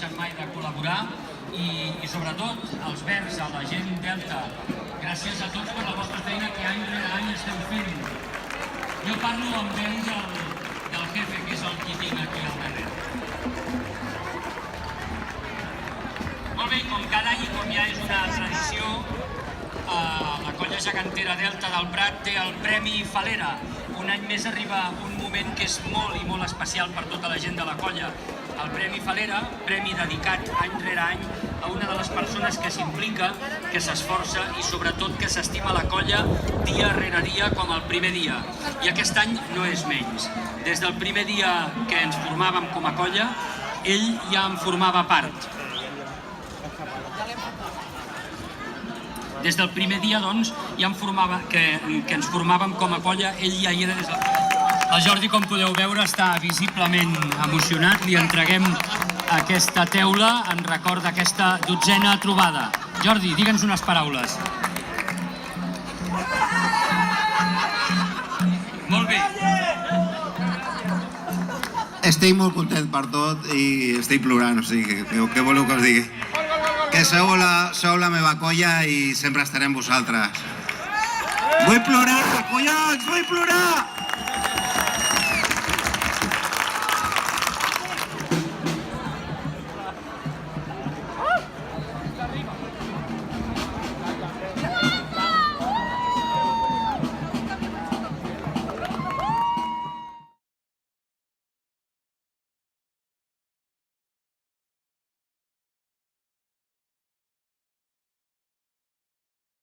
deixen mai de col·laborar i sobretot els Verds, a la gent Delta, gràcies a tots per la vostra feina que any rere any esteu fent. Jo parlo amb ells del jefe, que és el qui tinc aquí al darrere. Molt bé, com cada any i com ja és una tradició, la colla gegantera Delta del Prat té el Premi Falera. Un any més arriba un moment que és molt i molt especial per tota la gent de la colla. El Premi Falera, premi dedicat any rere any a una de les persones que s'implica, que s'esforça i sobretot que s'estima la colla dia rere dia com el primer dia. I aquest any no és menys. Des del primer dia que ens formàvem com a colla, ell ja en formava part. Des del primer dia, doncs, ja que ens formàvem com a colla, ell ja hi era des del... El Jordi, com podeu veure, està visiblement emocionat. Li entreguem aquesta teula en record d'aquesta 12a trobada. Jordi, digue'ns unes paraules. Molt bé. Estic molt content per tot i estic plorant, o sigui, què voleu que us digui? Que sou la meva colla i sempre estaré amb vosaltres. Vull plorar, collons, vull plorar!